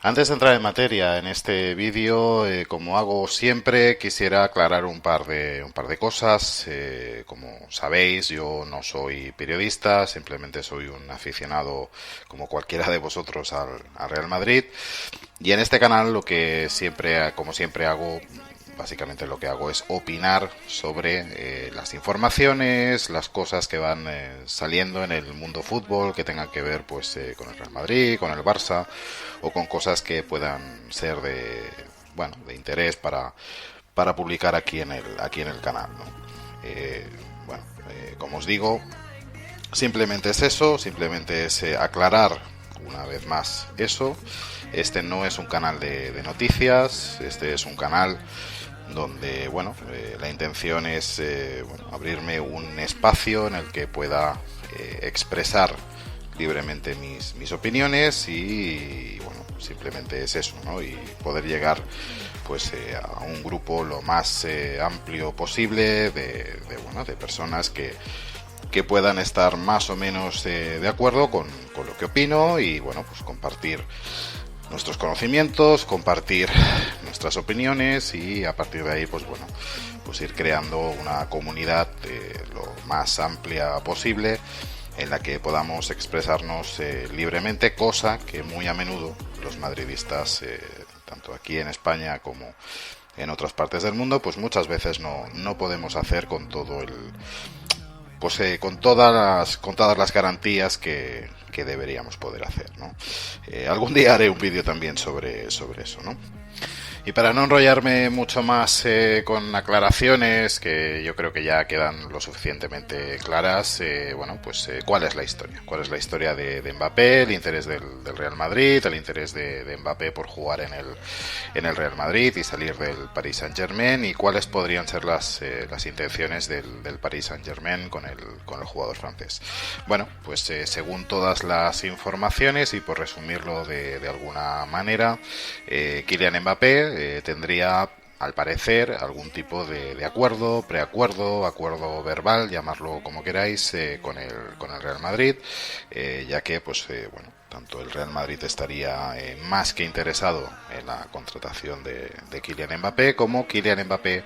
Antes de entrar en materia en este vídeo, como hago siempre, quisiera aclarar un par de cosas. Como sabéis, yo no soy periodista, simplemente soy un aficionado como cualquiera de vosotros al Real Madrid. Y en este canal lo que siempre, como siempre hago, básicamente lo que hago es opinar sobre las informaciones, las cosas que van saliendo en el mundo fútbol que tengan que ver pues con el Real Madrid, con el Barça o con cosas que puedan ser de interés para publicar aquí en el canal, ¿no? Eh, como os digo, simplemente es eso, simplemente es aclarar una vez más eso. Este no es un canal de noticias, este es un canal donde la intención es abrirme un espacio en el que pueda expresar libremente mis opiniones y simplemente es eso, ¿no? Y poder llegar pues a un grupo lo más amplio posible de personas que puedan estar más o menos de acuerdo con lo que opino y pues compartir nuestros conocimientos, compartir nuestras opiniones y a partir de ahí pues ir creando una comunidad lo más amplia posible en la que podamos expresarnos libremente, cosa que muy a menudo los madridistas, tanto aquí en España como en otras partes del mundo, pues muchas veces no podemos hacer con todo el con todas las garantías que deberíamos poder hacer, ¿no? Algún día haré un vídeo también sobre eso, ¿no? Y para no enrollarme mucho más con aclaraciones, que yo creo que ya quedan lo suficientemente claras, ¿cuál es la historia? ¿Cuál es la historia de Mbappé, el interés del Real Madrid, el interés de Mbappé por jugar en el Real Madrid y salir del Paris Saint-Germain? ¿Y cuáles podrían ser las intenciones del Paris Saint-Germain con el jugador francés? Según todas las informaciones y por resumirlo de alguna manera, Kylian Mbappé tendría al parecer algún tipo de acuerdo, preacuerdo, acuerdo verbal, llamarlo como queráis, con el Real Madrid, ya que tanto el Real Madrid estaría más que interesado en la contratación de Kylian Mbappé, como Kylian Mbappé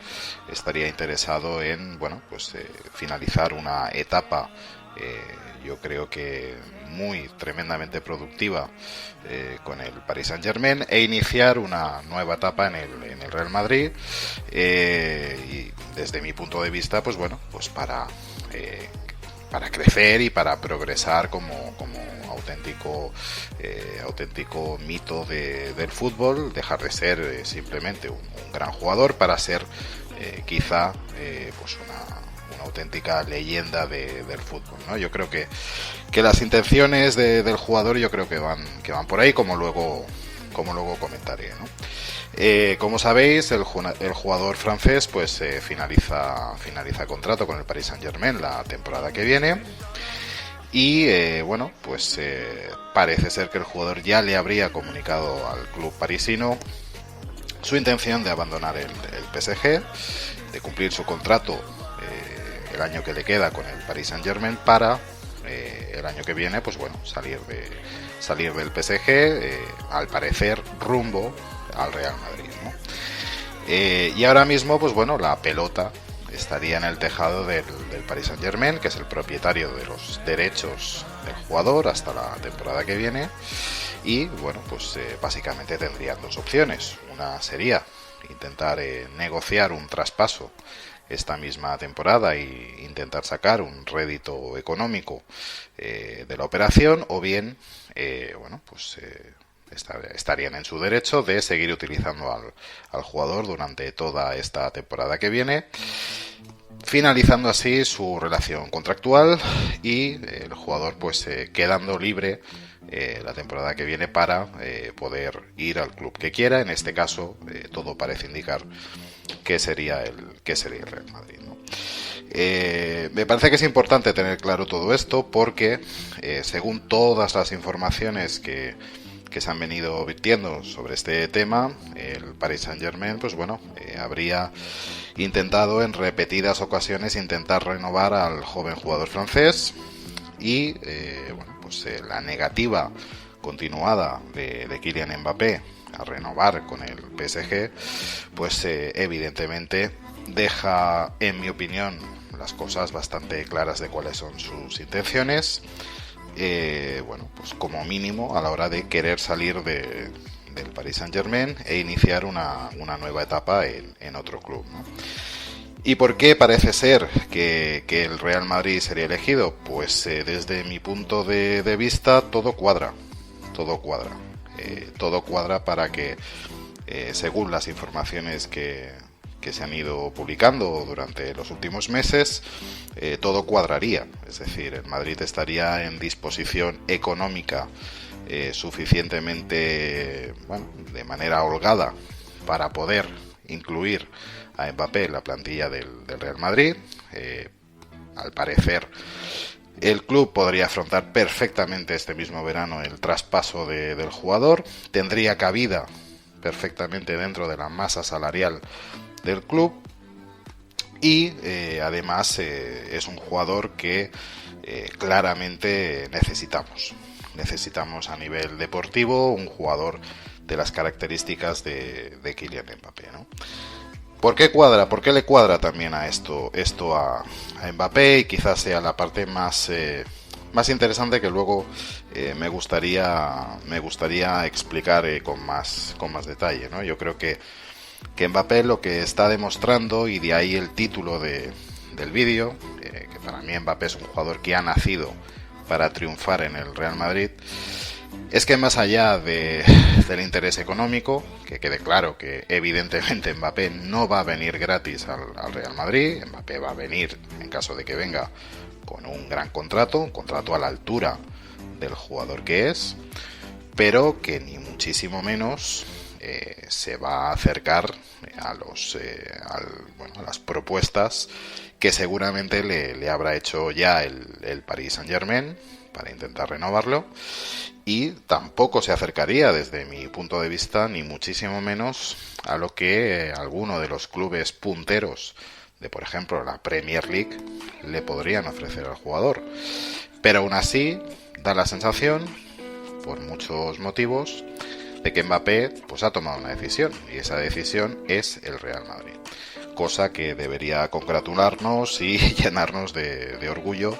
estaría interesado en finalizar una etapa, yo creo que muy tremendamente productiva con el Paris Saint-Germain e iniciar una nueva etapa en el Real Madrid, y desde mi punto de vista para crecer y para progresar como auténtico mito del fútbol, dejar de ser simplemente un gran jugador para ser quizá una auténtica leyenda del fútbol, ¿no? Yo creo que las intenciones del jugador yo creo que van por ahí, como luego comentaré, ¿no? Como sabéis, el jugador francés finaliza contrato con el Paris Saint-Germain la temporada que viene y parece ser que el jugador ya le habría comunicado al club parisino su intención de abandonar el PSG, de cumplir su contrato el año que le queda con el Paris Saint-Germain para el año que viene salir del PSG, al parecer rumbo al Real Madrid, ¿no? Y ahora mismo la pelota estaría en el tejado del Paris Saint-Germain, que es el propietario de los derechos del jugador hasta la temporada que viene, y básicamente tendrían dos opciones. Una sería intentar negociar un traspaso esta misma temporada e intentar sacar un rédito económico de la operación, o bien estarían en su derecho de seguir utilizando al jugador durante toda esta temporada que viene, finalizando así su relación contractual y el jugador quedando libre la temporada que viene para poder ir al club que quiera. En este caso todo parece indicar que sería el Real Madrid, ¿no? Me parece que es importante tener claro todo esto porque según todas las informaciones que se han venido virtiendo sobre este tema, el Paris Saint-Germain habría intentado en repetidas ocasiones renovar al joven jugador francés y la negativa continuada de Kylian Mbappé a renovar con el PSG, pues evidentemente deja, en mi opinión, las cosas bastante claras de cuáles son sus intenciones, bueno, pues como mínimo a la hora de querer salir del Paris Saint-Germain e iniciar una nueva etapa en otro club, ¿no? ¿Y por qué parece ser que el Real Madrid sería elegido? Pues desde mi punto de vista todo cuadra, todo cuadra. Todo cuadra para que, según las informaciones que se han ido publicando durante los últimos meses, todo cuadraría. Es decir, el Madrid estaría en disposición económica suficientemente, bueno, de manera holgada para poder incluir a Mbappé en la plantilla del Real Madrid. Al parecer, el club podría afrontar perfectamente este mismo verano el traspaso del jugador. Tendría cabida perfectamente dentro de la masa salarial del club. Y además es un jugador que claramente necesitamos a nivel deportivo, un jugador de las características de Kylian Mbappé, ¿no? ¿Por qué cuadra? ¿Por qué le cuadra también a esto a Mbappé? Y quizás sea la parte más interesante que luego me gustaría explicar con más detalle, ¿no? Yo creo que Mbappé lo que está demostrando, y de ahí el título del vídeo, que para mí Mbappé es un jugador que ha nacido para triunfar en el Real Madrid, es que más allá del interés económico, que quede claro que evidentemente Mbappé no va a venir gratis al Real Madrid. Mbappé va a venir, en caso de que venga, con un gran contrato, un contrato a la altura del jugador que es, pero que ni muchísimo menos se va a acercar a las propuestas que seguramente le habrá hecho ya el Paris Saint-Germain para intentar renovarlo, y tampoco se acercaría, desde mi punto de vista, ni muchísimo menos a lo que alguno de los clubes punteros de, por ejemplo, la Premier League le podrían ofrecer al jugador. Pero aún así da la sensación, por muchos motivos, de que Mbappé pues ha tomado una decisión, y esa decisión es el Real Madrid, cosa que debería congratularnos y llenarnos de orgullo,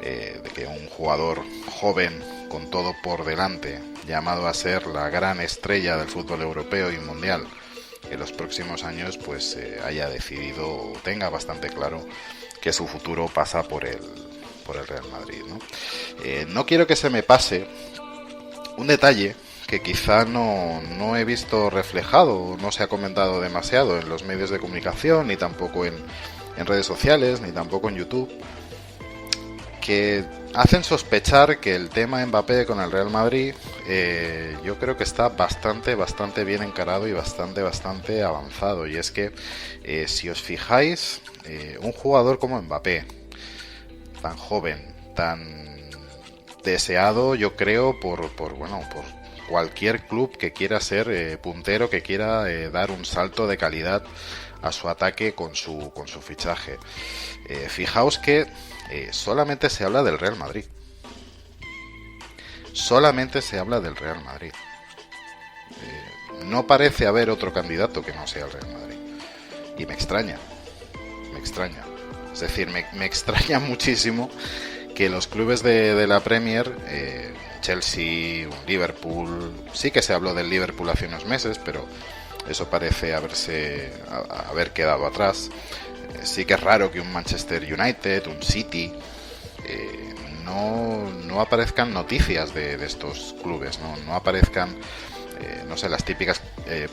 de que un jugador joven con todo por delante, llamado a ser la gran estrella del fútbol europeo y mundial en los próximos años, pues haya decidido, tenga bastante claro que su futuro pasa por el Real Madrid, ¿no? No quiero que se me pase un detalle que quizá no he visto reflejado, no se ha comentado demasiado en los medios de comunicación, ni tampoco en redes sociales, ni tampoco en YouTube, que hacen sospechar que el tema Mbappé con el Real Madrid yo creo que está bastante bien encarado y bastante avanzado. Y es que si os fijáis, un jugador como Mbappé, tan joven, tan deseado, yo creo, por cualquier club que quiera ser puntero, que quiera dar un salto de calidad a su ataque con su fichaje. Fijaos que solamente se habla del Real Madrid. Solamente se habla del Real Madrid. No parece haber otro candidato que no sea el Real Madrid. Y me extraña. Es decir, me extraña muchísimo que los clubes de la Premier, Chelsea, Liverpool, sí que se habló del Liverpool hace unos meses, pero eso parece haber quedado atrás. Sí que es raro que un Manchester United, un City, no aparezcan noticias de estos clubes, no aparezcan, no sé, las típicas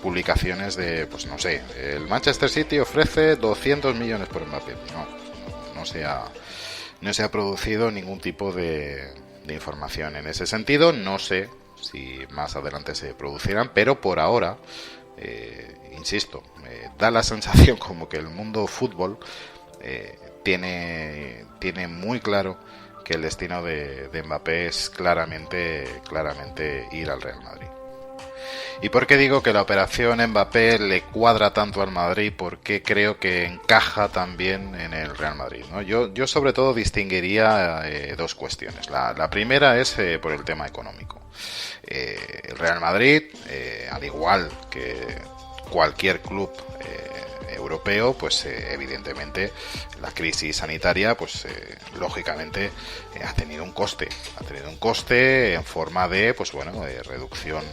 publicaciones de, pues no sé, el Manchester City ofrece 200 millones por Mbappé. No se ha producido ningún tipo de información en ese sentido. No sé si más adelante se producirán, pero por ahora, insisto, da la sensación como que el mundo fútbol tiene muy claro que el destino de Mbappé es claramente ir al Real Madrid. ¿Y por qué digo que la operación Mbappé le cuadra tanto al Madrid? Porque creo que encaja también en el Real Madrid, ¿no? Yo sobre todo distinguiría dos cuestiones. La primera es por el tema económico. El Real Madrid, al igual que cualquier club europeo, pues evidentemente la crisis sanitaria, pues lógicamente ha tenido un coste en forma de, pues bueno, reducción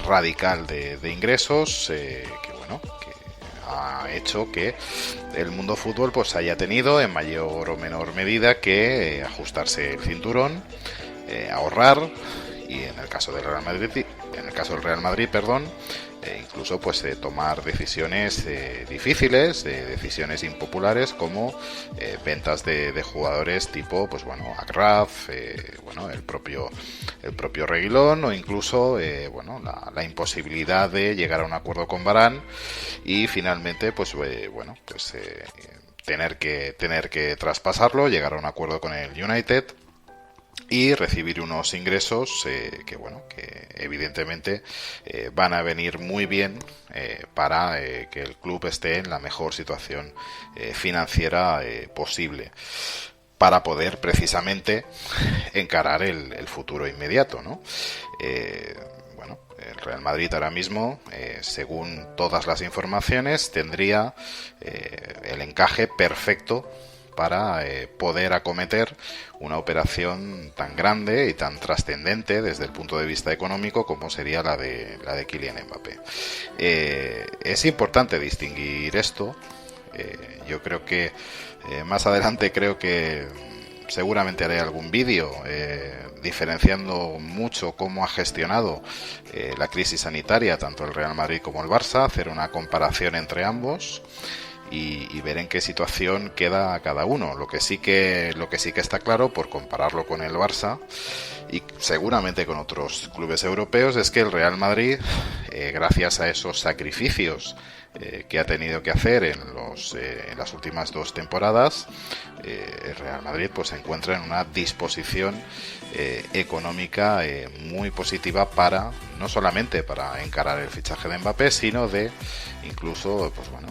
radical de ingresos, que bueno, que ha hecho que el mundo fútbol pues haya tenido en mayor o menor medida que ajustarse el cinturón, ahorrar, y en el caso del Real Madrid, perdón, incluso pues tomar decisiones difíciles, decisiones impopulares, como ventas de jugadores tipo, pues bueno, Agraf, bueno, el propio Reguilón, o incluso bueno, la imposibilidad de llegar a un acuerdo con Varane, y finalmente pues bueno, pues tener que traspasarlo, llegar a un acuerdo con el United y recibir unos ingresos que bueno, que evidentemente van a venir muy bien para que el club esté en la mejor situación financiera posible, para poder precisamente encarar el futuro inmediato, ¿no? Bueno, el Real Madrid ahora mismo, según todas las informaciones, tendría el encaje perfecto para poder acometer una operación tan grande y tan trascendente desde el punto de vista económico como sería la de Kylian Mbappé. Es importante distinguir esto. Yo creo que más adelante seguramente haré algún vídeo diferenciando mucho cómo ha gestionado la crisis sanitaria tanto el Real Madrid como el Barça, hacer una comparación entre ambos y ver en qué situación queda cada uno. Lo que sí que está claro, por compararlo con el Barça y seguramente con otros clubes europeos, es que el Real Madrid, gracias a esos sacrificios que ha tenido que hacer en las últimas 2 temporadas, el Real Madrid pues se encuentra en una disposición económica muy positiva, para no solamente para encarar el fichaje de Mbappé, sino de incluso pues bueno,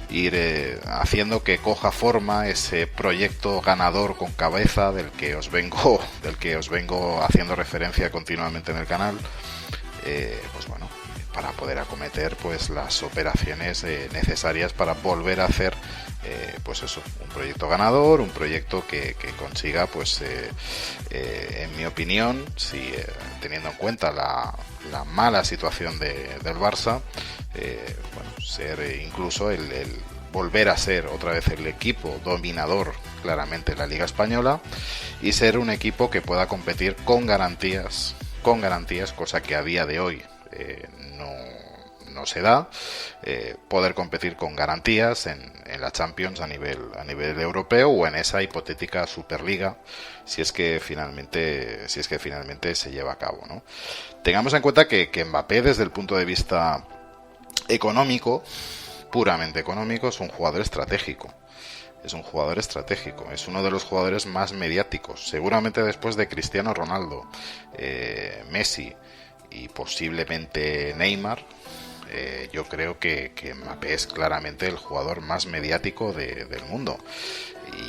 ir haciendo que coja forma ese proyecto ganador con cabeza del que os vengo haciendo referencia continuamente en el canal, pues bueno, para poder acometer pues las operaciones necesarias para volver a hacer pues eso, un proyecto ganador, un proyecto que consiga pues en mi opinión, si teniendo en cuenta la mala situación del Barça, bueno, ser incluso el volver a ser otra vez el equipo dominador claramente en la Liga Española, y ser un equipo que pueda competir con garantías, cosa que a día de hoy no se da, poder competir con garantías en la Champions a nivel europeo, o en esa hipotética Superliga, si es que finalmente se lleva a cabo, ¿no? Tengamos en cuenta que Mbappé, desde el punto de vista económico, puramente económico, es un jugador estratégico. Es uno de los jugadores más mediáticos, seguramente después de Cristiano Ronaldo, Messi y posiblemente Neymar. Yo creo que Mbappé es claramente el jugador más mediático del mundo.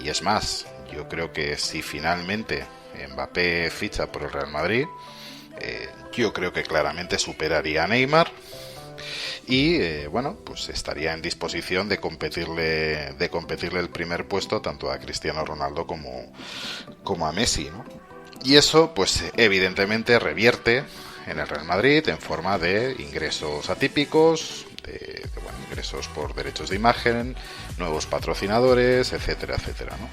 Y es más, yo creo que si finalmente Mbappé ficha por el Real Madrid, yo creo que claramente superaría a Neymar. Y bueno, pues estaría en disposición de competirle el primer puesto tanto a Cristiano Ronaldo como a Messi, ¿no? Y eso pues evidentemente revierte en el Real Madrid en forma de ingresos atípicos, bueno, ingresos por derechos de imagen, nuevos patrocinadores, etcétera, etcétera, ¿no?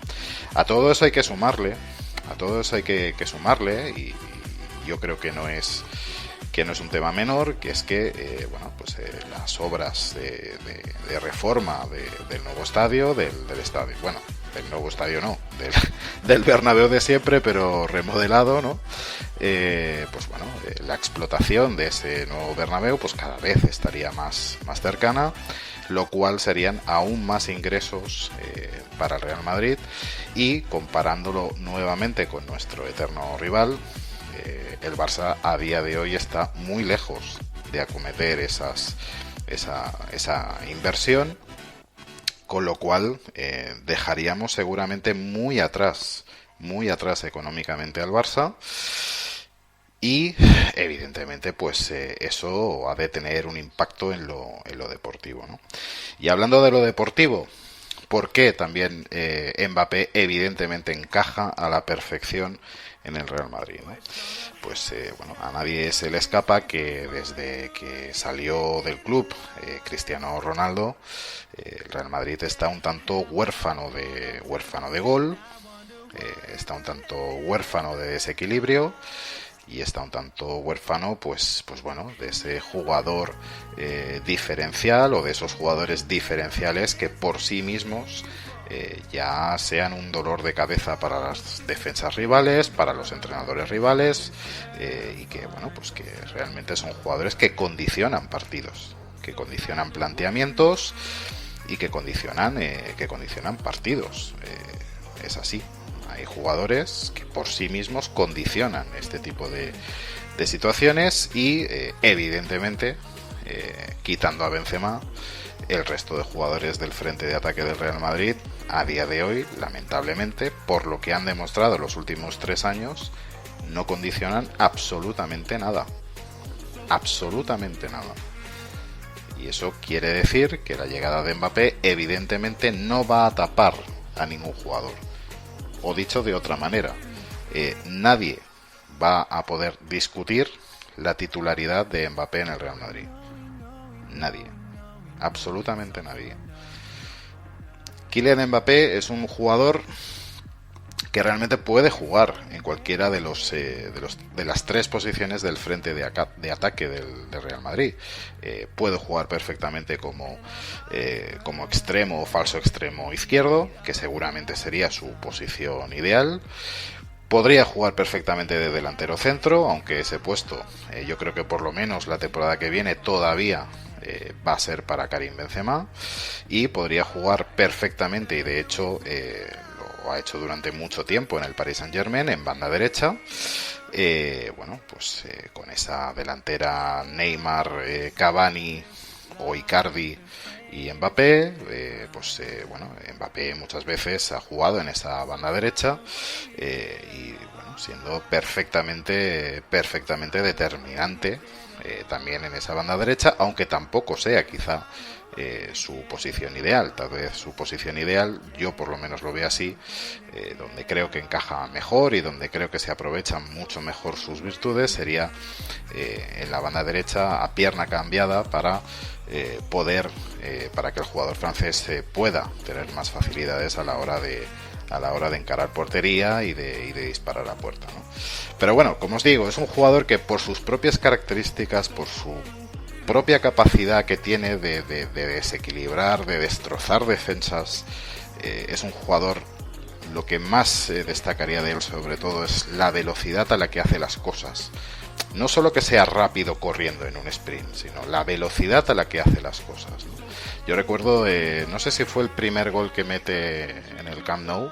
A todo eso hay que sumarle, y yo creo que no es un tema menor, que es que bueno, pues las obras de reforma del nuevo estadio, del estadio, bueno, del nuevo estadio no, del Bernabéu de siempre, pero remodelado, ¿no? Pues bueno, la explotación de ese nuevo Bernabéu pues cada vez estaría más cercana, lo cual serían aún más ingresos para el Real Madrid. Y comparándolo nuevamente con nuestro eterno rival, el Barça a día de hoy está muy lejos de acometer esa inversión, con lo cual dejaríamos seguramente muy atrás económicamente al Barça. y evidentemente pues eso ha de tener un impacto en lo deportivo, ¿no? Y hablando de lo deportivo, ¿por qué también Mbappé evidentemente encaja a la perfección en el Real Madrid, ¿no? Pues bueno, a nadie se le escapa que desde que salió del club Cristiano Ronaldo, el Real Madrid está un tanto huérfano de gol, está un tanto huérfano de desequilibrio y está un tanto huérfano pues bueno, de ese jugador diferencial, o de esos jugadores diferenciales que por sí mismos ya sean un dolor de cabeza para las defensas rivales, para los entrenadores rivales, y que bueno, pues que realmente son jugadores que condicionan partidos, que condicionan planteamientos y que condicionan partidos. Es así. Hay jugadores que por sí mismos condicionan este tipo de situaciones y evidentemente, quitando a Benzema, el resto de jugadores del frente de ataque del Real Madrid a día de hoy, lamentablemente, por lo que han demostrado los últimos 3 años, no condicionan absolutamente nada. Absolutamente nada. Y eso quiere decir que la llegada de Mbappé evidentemente no va a tapar a ningún jugador. O dicho de otra manera, nadie va a poder discutir la titularidad de Mbappé en el Real Madrid. Nadie. Absolutamente nadie. Kylian Mbappé es un jugador que realmente puede jugar en cualquiera de las 3 posiciones del frente de ataque del Real Madrid. Puede jugar perfectamente como extremo o falso extremo izquierdo, que seguramente sería su posición ideal. Podría jugar perfectamente de delantero centro, aunque ese puesto yo creo que por lo menos la temporada que viene todavía va a ser para Karim Benzema, y podría jugar perfectamente, y de hecho lo ha hecho durante mucho tiempo en el Paris Saint-Germain, en banda derecha. Bueno, pues con esa delantera Neymar, Cavani o Icardi y Mbappé, bueno, Mbappé muchas veces ha jugado en esa banda derecha, y bueno, siendo perfectamente determinante también en esa banda derecha, aunque tampoco sea quizá su posición ideal. Tal vez su posición ideal, yo por lo menos lo veo así, donde creo que encaja mejor y donde creo que se aprovechan mucho mejor sus virtudes, sería en la banda derecha a pierna cambiada para para que el jugador francés pueda tener más facilidades a la hora de encarar portería y de disparar a puerta, ¿no? Pero bueno, como os digo, es un jugador que por sus propias características, por su propia capacidad que tiene de desequilibrar, de destrozar defensas, es un jugador, lo que más destacaría de él sobre todo es la velocidad a la que hace las cosas. No solo que sea rápido corriendo en un sprint, sino la velocidad a la que hace las cosas, ¿no? Yo recuerdo, no sé si fue el primer gol que mete en el Camp Nou,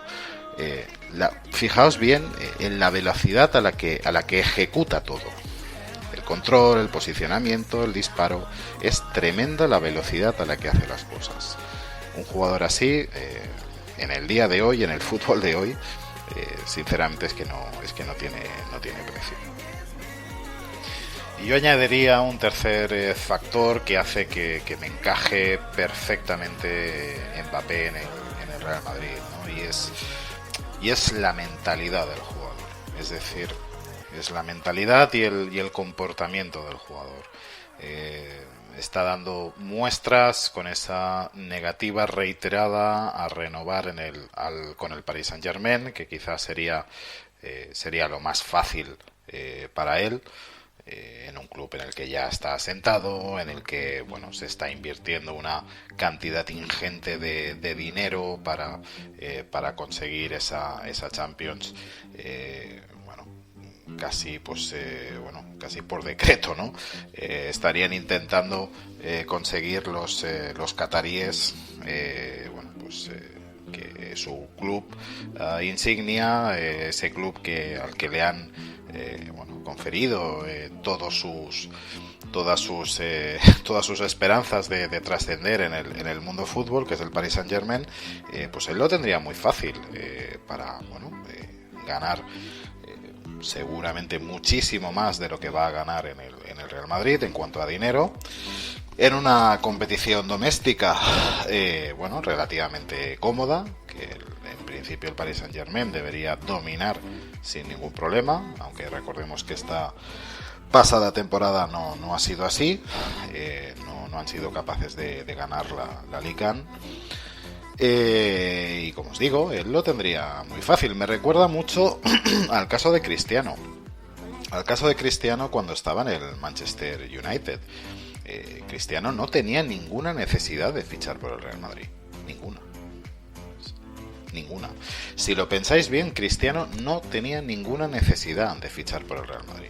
fijaos bien en la velocidad a la que ejecuta todo. El control, el posicionamiento, el disparo, es tremenda la velocidad a la que hace las cosas. Un jugador así, en el día de hoy, en el fútbol de hoy, sinceramente es que no tiene precio. Y yo añadiría un tercer factor que hace que me encaje perfectamente Mbappé en el Real Madrid, ¿no? Y es la mentalidad del jugador. Es decir, es la mentalidad y el comportamiento del jugador. Está dando muestras con esa negativa reiterada a renovar con el Paris Saint-Germain, que quizás sería lo más fácil para él, en un club en el que ya está asentado, en el que bueno, se está invirtiendo una cantidad ingente de dinero para conseguir esa Champions, casi casi por decreto, ¿no? Estarían intentando conseguir los cataríes, que su club insignia, ese club al que le han conferido todas sus esperanzas de trascender en el mundo fútbol, que es el Paris Saint-Germain, pues él lo tendría muy fácil para ganar seguramente muchísimo más de lo que va a ganar en el Real Madrid en cuanto a dinero, en una competición doméstica, bueno, relativamente cómoda, que en principio el Paris Saint-Germain debería dominar sin ningún problema, aunque recordemos que esta pasada temporada no ha sido así, no han sido capaces de ganar la Ligue 1. Y como os digo, él lo tendría muy fácil. Me recuerda mucho al caso de Cristiano. Al caso de Cristiano cuando estaba en el Manchester United. Cristiano no tenía ninguna necesidad de fichar por el Real Madrid. Ninguna. Si lo pensáis bien, Cristiano no tenía ninguna necesidad de fichar por el Real Madrid.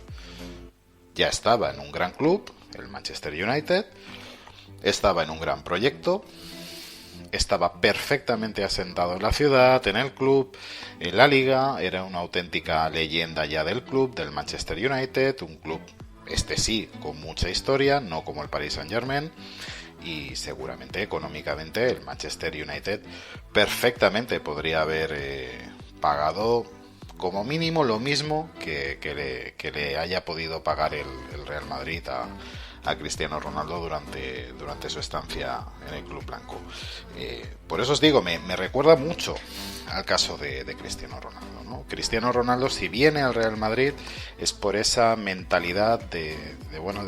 Ya estaba en un gran club, el Manchester United. Estaba en un gran proyecto. Estaba perfectamente asentado en la ciudad, en el club, en la liga. Era una auténtica leyenda ya del club, del Manchester United. Un club, este sí, con mucha historia, no como el Paris Saint-Germain. Y seguramente económicamente el Manchester United perfectamente podría haber pagado como mínimo lo mismo que le haya podido pagar el Real Madrid a Cristiano Ronaldo durante su estancia en el club blanco. Por eso os digo, me recuerda mucho al caso de Cristiano Ronaldo, ¿no? Cristiano Ronaldo, si viene al Real Madrid, es por esa mentalidad de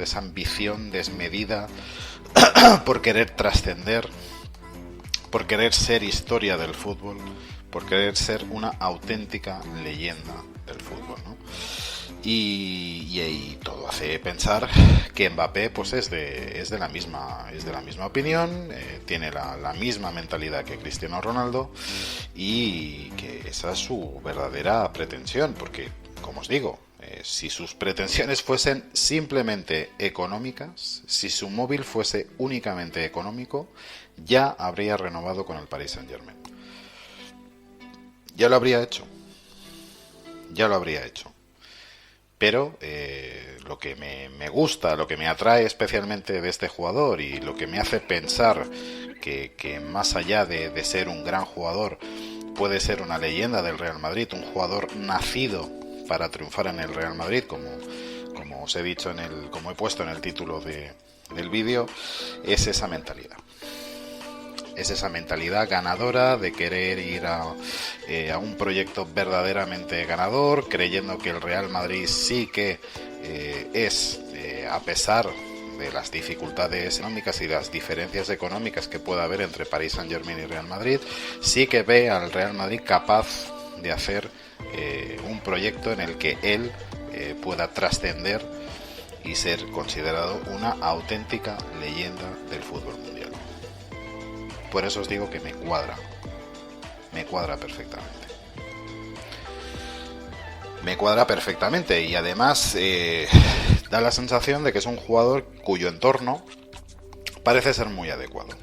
esa ambición desmedida por querer trascender, por querer ser historia del fútbol, por querer ser una auténtica leyenda del fútbol, ¿no? Y todo hace pensar que Mbappé pues es de la misma opinión, tiene la misma mentalidad que Cristiano Ronaldo, y que esa es su verdadera pretensión, porque, como os digo, si sus pretensiones fuesen simplemente económicas, si su móvil fuese únicamente económico, ya habría renovado con el Paris Saint-Germain. Ya lo habría hecho. Pero lo que me gusta, lo que me atrae especialmente de este jugador, y lo que me hace pensar que más allá de ser un gran jugador, puede ser una leyenda del Real Madrid, un jugador nacido para triunfar en el Real Madrid, como os he dicho como he puesto en el título del vídeo, es esa mentalidad. Es esa mentalidad ganadora de querer ir a un proyecto verdaderamente ganador, creyendo que el Real Madrid sí que a pesar de las dificultades económicas y las diferencias económicas que pueda haber entre Paris Saint-Germain y Real Madrid, sí que ve al Real Madrid capaz de hacer un proyecto en el que él pueda trascender y ser considerado una auténtica leyenda del fútbol mundial. Por eso os digo que me cuadra perfectamente. Me cuadra perfectamente, y además da la sensación de que es un jugador cuyo entorno parece ser muy adecuado.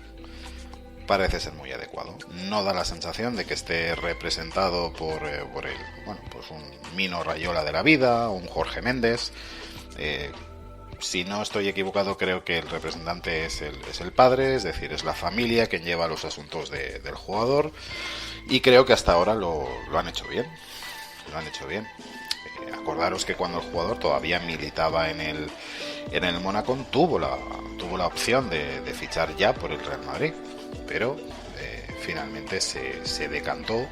No da la sensación de que esté representado por un Mino Raiola de la vida, un Jorge Méndez. Si no estoy equivocado, creo que el representante es el padre, es decir, es la familia quien lleva los asuntos del jugador, y creo que hasta ahora lo han hecho bien. Acordaros que cuando el jugador todavía militaba en el Mónaco, tuvo la opción de fichar ya por el Real Madrid, pero finalmente se decantó,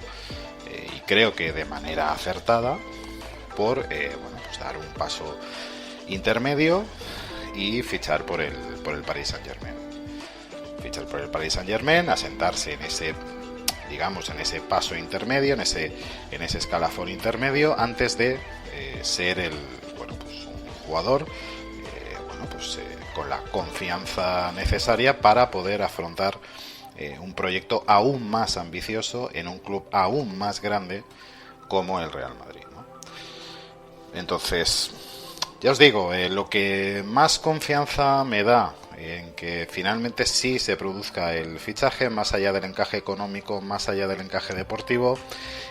y creo que de manera acertada, por dar un paso intermedio y fichar por el Paris Saint-Germain. Asentarse en ese paso intermedio, en ese escalafón intermedio, antes de ser un jugador con la confianza necesaria para poder afrontar un proyecto aún más ambicioso en un club aún más grande como el Real Madrid, ¿no? Entonces, ya os digo, lo que más confianza me da en que finalmente sí se produzca el fichaje, más allá del encaje económico, más allá del encaje deportivo,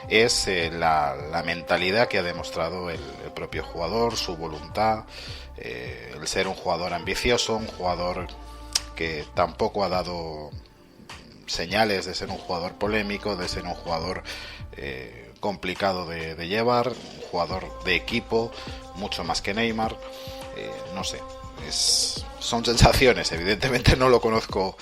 es la mentalidad que ha demostrado el propio jugador, su voluntad, el ser un jugador ambicioso, un jugador que tampoco ha dado señales de ser un jugador polémico, de ser un jugador complicado de llevar, un jugador de equipo, mucho más que Neymar, no sé, son sensaciones, evidentemente no lo conozco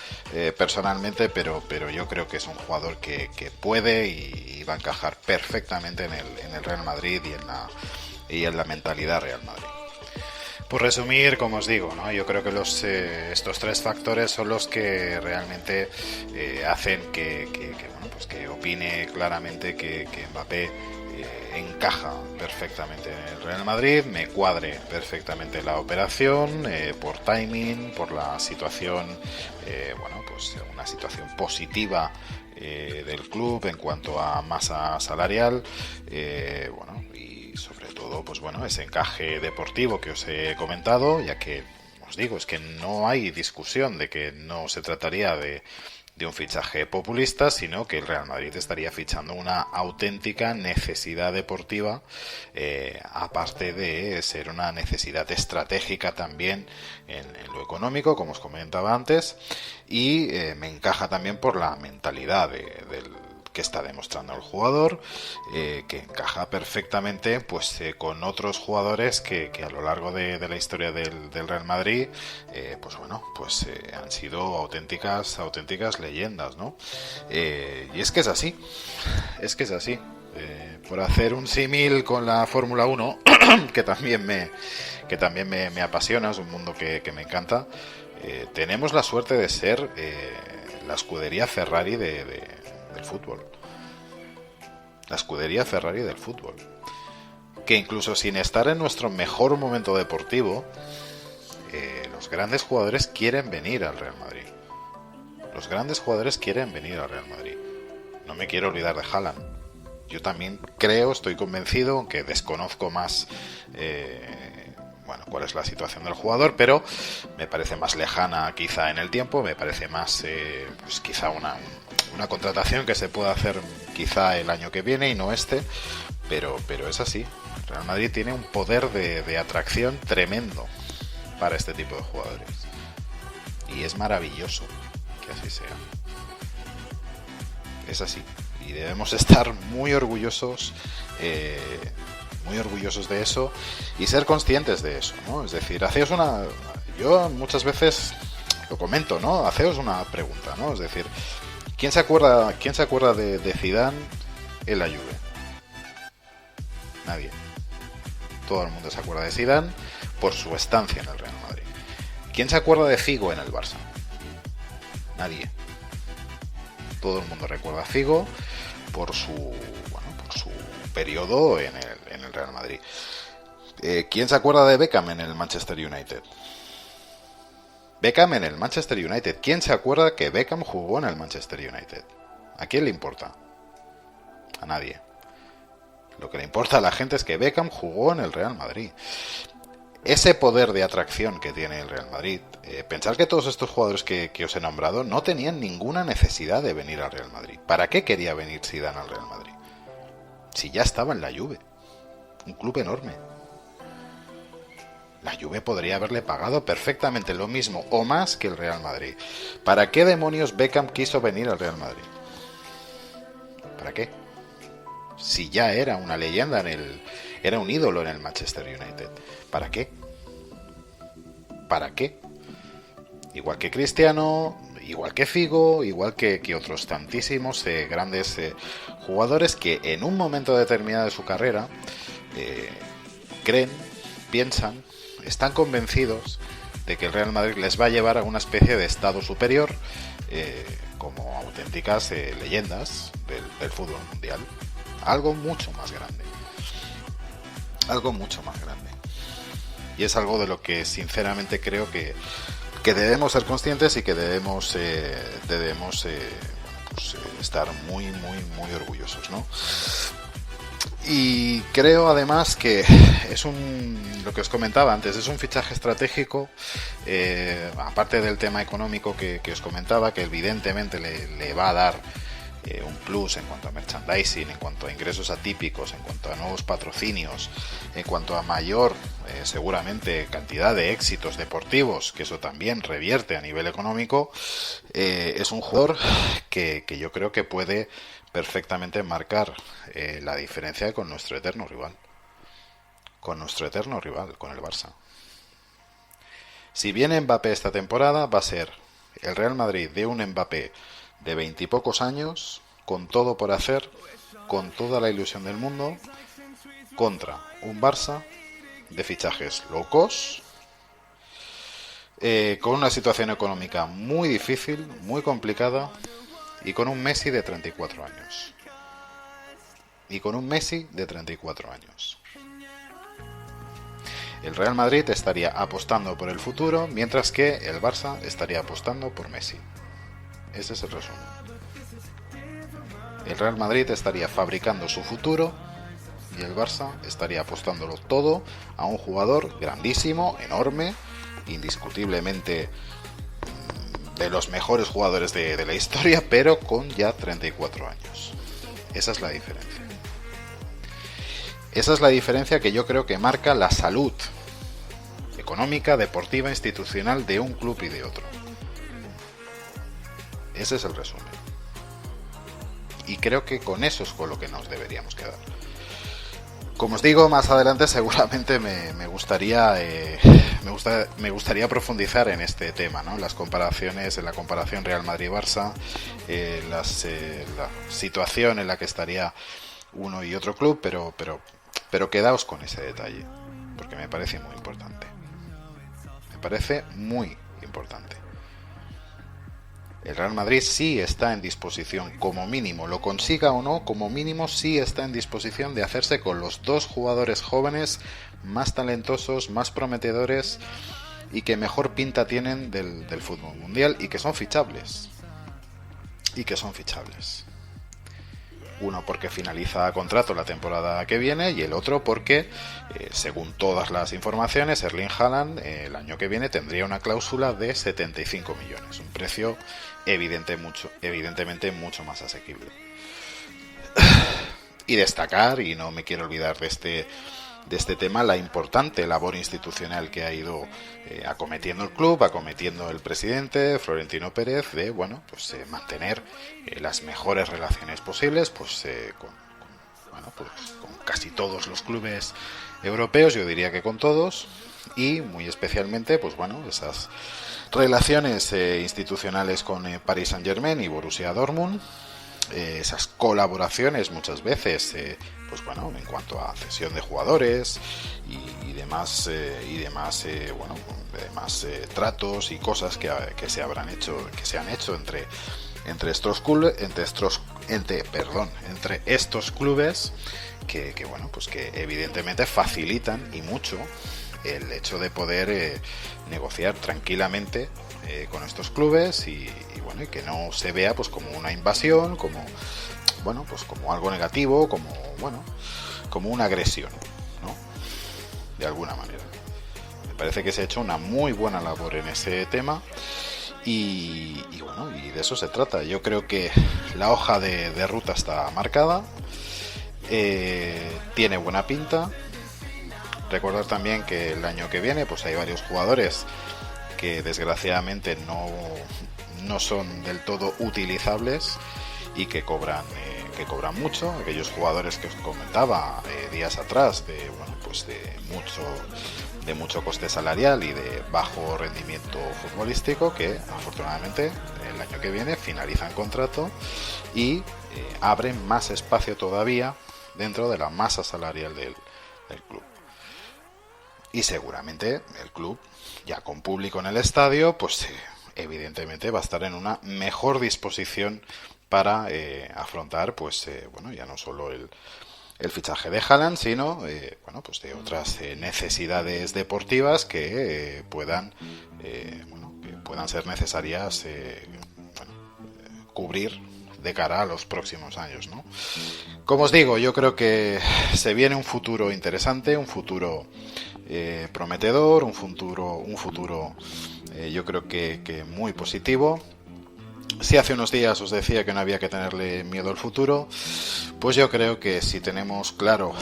personalmente, pero yo creo que es un jugador que puede y va a encajar perfectamente en el Real Madrid y en la mentalidad Real Madrid. Por resumir, como os digo, ¿no? Yo creo que estos tres factores son los que realmente hacen que opine claramente que Mbappé encaja perfectamente en el Real Madrid, me cuadre perfectamente la operación, por timing, por la situación, una situación positiva del club en cuanto a masa salarial, y sobre todo, ese encaje deportivo que os he comentado, ya que os digo, es que no hay discusión de que no se trataría de un fichaje populista, sino que el Real Madrid estaría fichando una auténtica necesidad deportiva, aparte de ser una necesidad estratégica también en lo económico, como os comentaba antes, y me encaja también por la mentalidad del que está demostrando el jugador, que encaja perfectamente con otros jugadores que a lo largo de la historia del Real Madrid han sido auténticas leyendas, ¿no? Y es que es así, por hacer un símil con la Fórmula 1, que también me apasiona, es un mundo que me encanta. Tenemos la suerte de ser la escudería Ferrari del fútbol. La escudería Ferrari del fútbol. Que incluso sin estar en nuestro mejor momento deportivo, los grandes jugadores quieren venir al Real Madrid. Los grandes jugadores quieren venir al Real Madrid. No me quiero olvidar de Haaland. Yo también estoy convencido, aunque desconozco más cuál es la situación del jugador, pero me parece más lejana quizá en el tiempo, me parece más quizá una contratación que se pueda hacer quizá el año que viene y no pero es así. Real Madrid tiene un poder de atracción tremendo para este tipo de jugadores y es maravilloso que así sea. Es así y debemos estar muy orgullosos de eso y ser conscientes de eso, ¿no? Es decir, yo muchas veces lo comento, ¿no? Haceos una pregunta, ¿no? Es decir, ¿quién se acuerda de Zidane en la Juve? Nadie. Todo el mundo se acuerda de Zidane por su estancia en el Real Madrid. ¿Quién se acuerda de Figo en el Barça? Nadie. Todo el mundo recuerda a Figo por su periodo en el Real Madrid. ¿Quién se acuerda de Beckham en el Manchester United? Beckham en el Manchester United. ¿Quién se acuerda que Beckham jugó en el Manchester United? ¿A quién le importa? A nadie. Lo que le importa a la gente es que Beckham jugó en el Real Madrid. Ese poder de atracción que tiene el Real Madrid, pensar que todos estos jugadores que os he nombrado no tenían ninguna necesidad de venir al Real Madrid. ¿Para qué quería venir Zidane al Real Madrid? Si ya estaba en la Juve, un club enorme. La Juve podría haberle pagado perfectamente lo mismo o más que el Real Madrid. ¿Para qué demonios Beckham quiso venir al Real Madrid? ¿Para qué? Si ya era una leyenda era un ídolo en el Manchester United. ¿Para qué? ¿Para qué? Igual que Cristiano, igual que Figo, igual que otros tantísimos grandes jugadores que en un momento determinado de su carrera creen, piensan, están convencidos de que el Real Madrid les va a llevar a una especie de estado superior, como auténticas leyendas del fútbol mundial. Algo mucho más grande. Y es algo de lo que sinceramente creo que debemos ser conscientes y que debemos estar muy orgullosos, ¿no? Y creo además que es lo que os comentaba antes, es un fichaje estratégico, aparte del tema económico que os comentaba, que evidentemente le va a dar un plus en cuanto a merchandising, en cuanto a ingresos atípicos, en cuanto a nuevos patrocinios, en cuanto a mayor seguramente cantidad de éxitos deportivos, que eso también revierte a nivel económico. Es un jugador que yo creo que puede perfectamente marcar la diferencia con nuestro eterno rival. Con nuestro eterno rival, con el Barça. Si viene Mbappé esta temporada, va a ser el Real Madrid de un Mbappé de 20 y pocos años, con todo por hacer, con toda la ilusión del mundo, contra un Barça de fichajes low cost, con una situación económica muy difícil, muy complicada, y con un Messi de 34 años. El Real Madrid estaría apostando por el futuro, mientras que el Barça estaría apostando por Messi. Ese es el resumen. El Real Madrid estaría fabricando su futuro y el Barça estaría apostándolo todo a un jugador grandísimo, enorme, indiscutiblemente de los mejores jugadores de la historia, pero con ya 34 años. Esa es la diferencia. Esa es la diferencia que yo creo que marca la salud económica, deportiva, institucional de un club y de otro. Ese es el resumen. Y creo que con eso es con lo que nos deberíamos quedar. Como os digo, más adelante seguramente me gustaría profundizar en este tema, ¿no? Las comparaciones, en la comparación Real Madrid-Barça, la situación en la que estaría uno y otro club, pero quedaos con ese detalle, porque me parece muy importante. Me parece muy importante. El Real Madrid sí está en disposición, como mínimo, lo consiga o no, como mínimo sí está en disposición de hacerse con los dos jugadores jóvenes más talentosos, más prometedores y que mejor pinta tienen del fútbol mundial y que son fichables. Uno porque finaliza contrato la temporada que viene y el otro porque, según todas las informaciones, Erling Haaland el año que viene tendría una cláusula de 75 millones, un precio evidentemente mucho más asequible. Y destacar, y no me quiero olvidar de este tema, la importante labor institucional que ha ido acometiendo el club, acometiendo el presidente Florentino Pérez, de mantener las mejores relaciones posibles con casi todos los clubes europeos, yo diría que con todos, y muy especialmente esas relaciones institucionales con Paris Saint-Germain y Borussia Dortmund, esas colaboraciones muchas veces en cuanto a cesión de jugadores y demás tratos y cosas que se han hecho entre estos clubes que evidentemente facilitan y mucho el hecho de poder negociar tranquilamente con estos clubes y que no se vea como una invasión, como algo negativo, como una agresión, ¿no? De alguna manera. Me parece que se ha hecho una muy buena labor en ese tema y de eso se trata. Yo creo que la hoja de ruta está marcada, tiene buena pinta. Recordar también que el año que viene hay varios jugadores que desgraciadamente no son del todo utilizables y que cobran mucho. Aquellos jugadores que os comentaba días atrás de mucho coste salarial y de bajo rendimiento futbolístico, que afortunadamente el año que viene finalizan contrato y abren más espacio todavía dentro de la masa salarial del club. Y seguramente el club, ya con público en el estadio, evidentemente va a estar en una mejor disposición para afrontar ya no solo el fichaje de Haaland, sino de otras necesidades deportivas que puedan ser necesarias cubrir de cara a los próximos años, ¿no? Como os digo, yo creo que se viene un futuro interesante, un futuro prometedor, un futuro yo creo que muy positivo. Si hace unos días os decía que no había que tenerle miedo al futuro, pues yo creo que si tenemos claro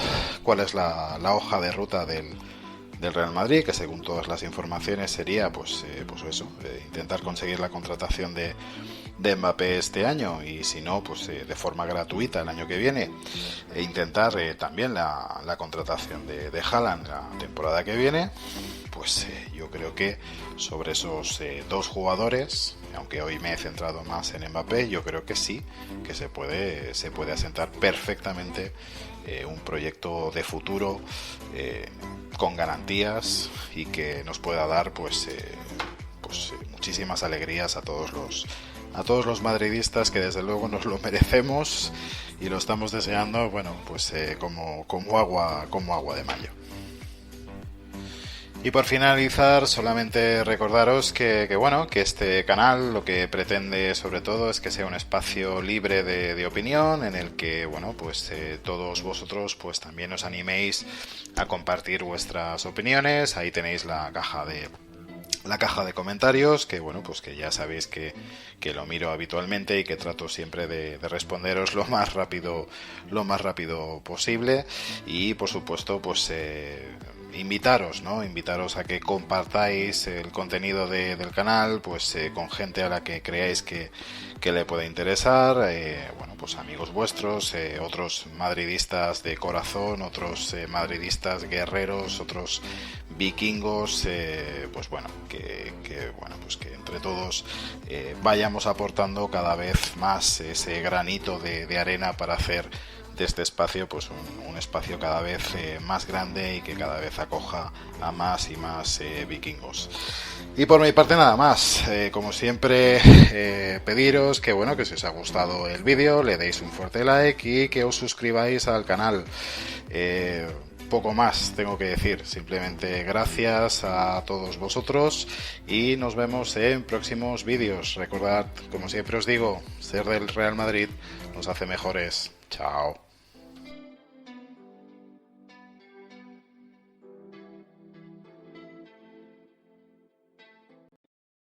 cuál es la hoja de ruta del Real Madrid, que según todas las informaciones sería intentar conseguir la contratación de de Mbappé este año, y si no, pues de forma gratuita el año que viene, e intentar también la contratación de Haaland la temporada que viene, pues yo creo que sobre esos dos jugadores, aunque hoy me he centrado más en Mbappé, yo creo que sí, que se puede asentar perfectamente un proyecto de futuro con garantías y que nos pueda dar muchísimas alegrías a todos los madridistas, que desde luego nos lo merecemos y lo estamos deseando, bueno, pues como agua de mayo. Y por finalizar, solamente recordaros que este canal lo que pretende sobre todo es que sea un espacio libre de opinión, en el que todos vosotros pues también os animéis a compartir vuestras opiniones. Ahí tenéis la caja de comentarios, que que ya sabéis que lo miro habitualmente y que trato siempre de responderos lo más rápido posible. Y por supuesto invitaros a que compartáis el contenido del canal con gente a la que creáis que le puede interesar, amigos vuestros, otros madridistas de corazón, otros madridistas guerreros, otros vikingos, que entre todos vayamos aportando cada vez más ese granito de arena para hacer de este espacio un espacio cada vez más grande y que cada vez acoja a más y más vikingos. Y por mi parte nada más, como siempre pediros que si os ha gustado el vídeo le deis un fuerte like y que os suscribáis al canal. Poco más tengo que decir, simplemente gracias a todos vosotros y nos vemos en próximos vídeos. Recordad, como siempre os digo, ser del Real Madrid nos hace mejores. Chao.